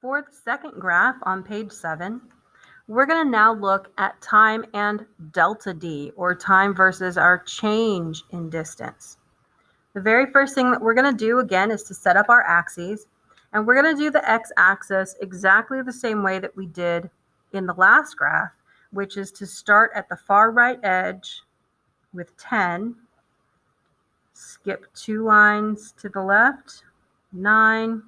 For the second graph on page 7, we're going to now look at time and delta D, or time versus our change in distance. The very first thing that we're going to do again is to set up our axes, and we're going to do the x-axis exactly the same way that we did in the last graph, which is to start at the far right edge with 10, skip 2 lines to the left, 9,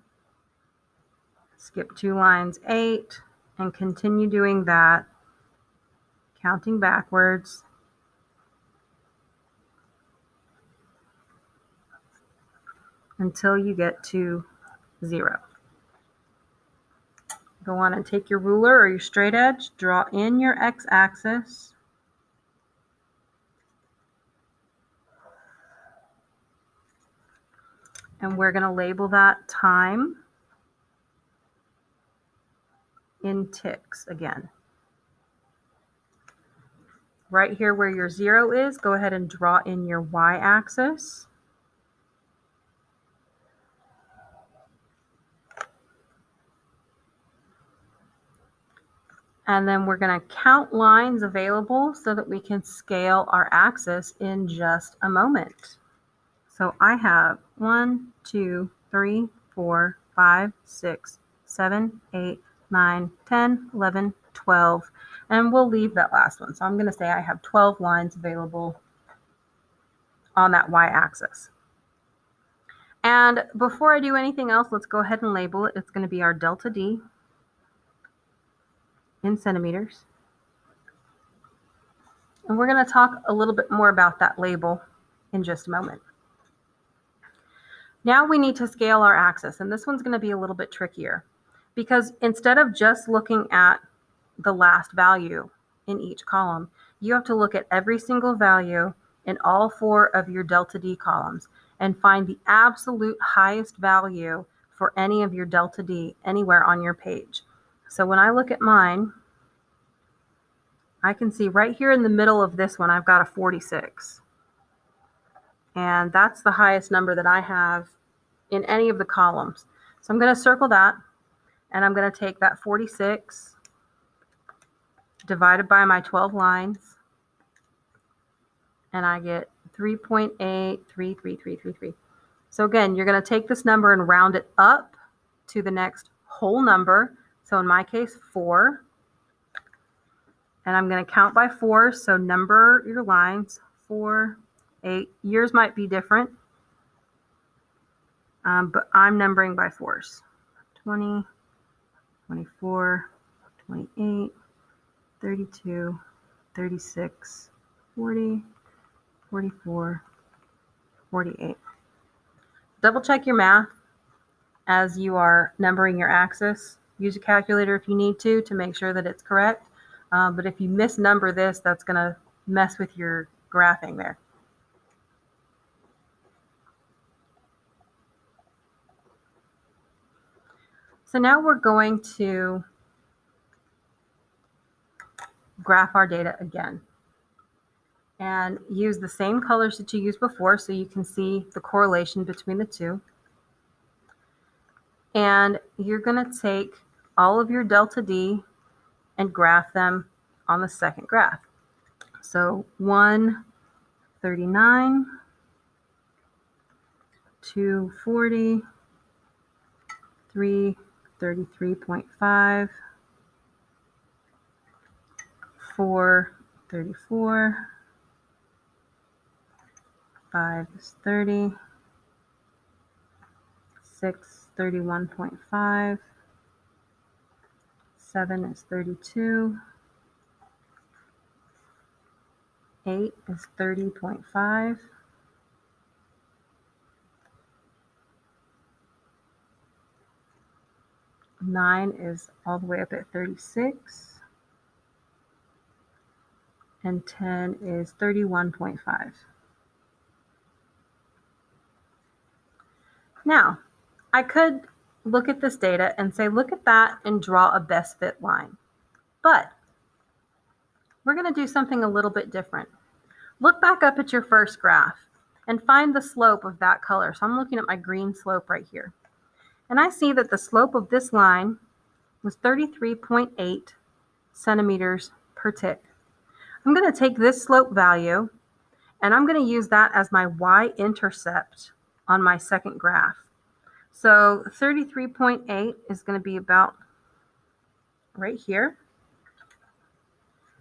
skip 2 lines, 8, and continue doing that, counting backwards. Until you get to 0. Go on and take your ruler or your straight edge, draw in your x-axis, and we're going to label that time in ticks again. Right here where your 0 is, go ahead and draw in your y-axis. And then we're going to count lines available so that we can scale our axis in just a moment. So I have 1, 2, 3, 4, 5, 6, 7, 8, 9, 10, 11, 12, and we'll leave that last one. So I'm going to say I have 12 lines available on that y-axis. And before I do anything else, let's go ahead and label it. It's going to be our delta D in centimeters. And we're going to talk a little bit more about that label in just a moment. Now we need to scale our axis, and this one's going to be a little bit trickier because instead of just looking at the last value in each column, you have to look at every single value in all 4 of your delta D columns and find the absolute highest value for any of your delta D anywhere on your page. So when I look at mine, I can see right here in the middle of this one, I've got a 46. And that's the highest number that I have in any of the columns. So I'm going to circle that, and I'm going to take that 46 divided by my 12 lines, and I get 3.83333. So again, you're going to take this number and round it up to the next whole number. So in my case, 4. And I'm going to count by 4. So number your lines, 4, 8. Yours might be different, but I'm numbering by 4s. 20, 24, 28, 32, 36, 40, 44, 48. Double check your math as you are numbering your axis. Use a calculator if you need to make sure that it's correct. But if you misnumber this, that's going to mess with your graphing there. So now we're going to graph our data again and use the same colors that you used before so you can see the correlation between the two. And you're going to take all of your delta D and graph them on the second graph. So 139, 240, 333.5, 434, 5 is 30, 6 31.5, 7 is 32, 8 is 30.5, 9 is all the way up at 36, and 10 is 31.5. Now, I could look at this data and say, look at that and draw a best fit line. But we're going to do something a little bit different. Look back up at your first graph and find the slope of that color. So I'm looking at my green slope right here. And I see that the slope of this line was 33.8 centimeters per tick. I'm going to take this slope value and I'm going to use that as my y-intercept on my second graph. So 33.8 is going to be about right here.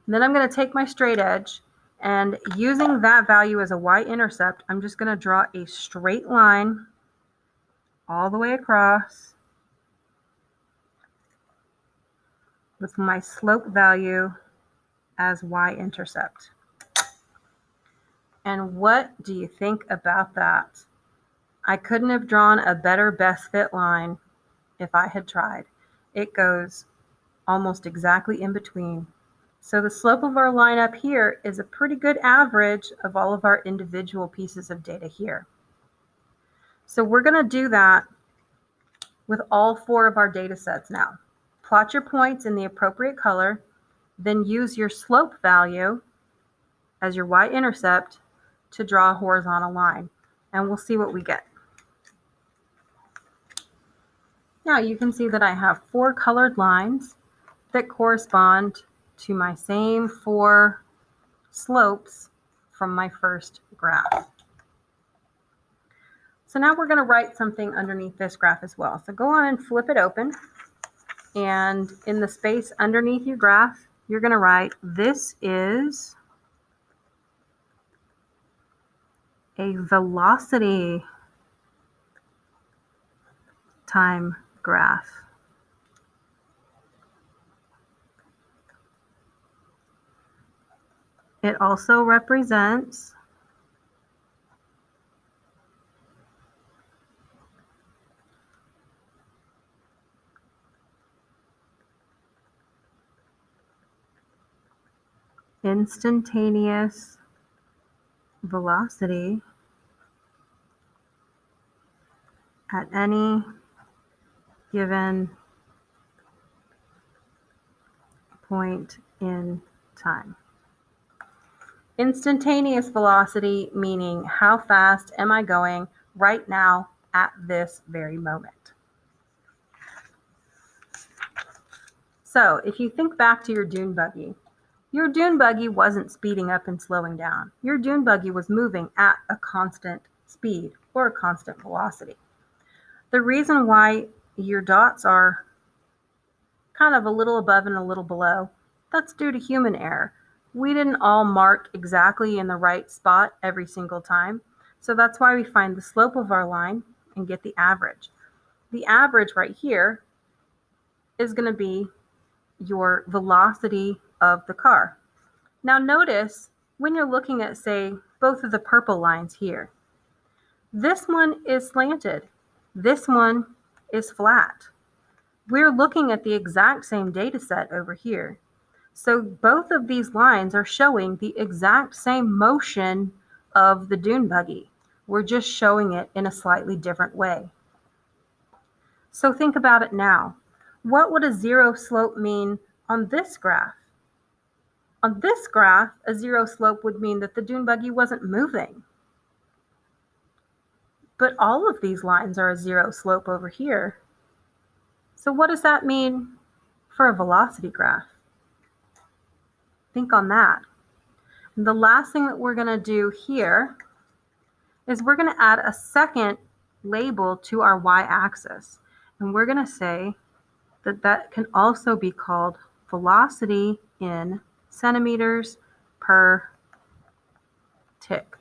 And then I'm going to take my straight edge, and using that value as a y-intercept, I'm just going to draw a straight line all the way across with my slope value as y-intercept. And what do you think about that? I couldn't have drawn a better best fit line if I had tried. It goes almost exactly in between. So the slope of our line up here is a pretty good average of all of our individual pieces of data here. So we're going to do that with all 4 of our data sets now. Plot your points in the appropriate color, then use your slope value as your y-intercept to draw a horizontal line, and we'll see what we get. Now you can see that I have 4 colored lines that correspond to my same 4 slopes from my first graph. So now we're going to write something underneath this graph as well. So go on and flip it open, and in the space underneath your graph, you're going to write, this is a velocity time graph. It also represents instantaneous velocity at any given point in time. Instantaneous velocity meaning how fast am I going right now at this very moment. So if you think back to your dune buggy wasn't speeding up and slowing down. Your dune buggy was moving at a constant speed or a constant velocity. The reason why your dots are kind of a little above and a little below, that's due to human error. We didn't all mark exactly in the right spot every single time. So that's why we find the slope of our line and get the average. The average right here is going to be your velocity of the car. Now notice when you're looking at, say, both of the purple lines here, this one is slanted. This one is flat. We're looking at the exact same data set over here. So both of these lines are showing the exact same motion of the dune buggy. We're just showing it in a slightly different way. So think about it now. What would a zero slope mean on this graph? On this graph, a zero slope would mean that the dune buggy wasn't moving. But all of these lines are a zero slope over here. So what does that mean for a velocity graph? Think on that. And the last thing that we're going to do here is we're going to add a second label to our y-axis. And we're going to say that that can also be called velocity in centimeters per tick.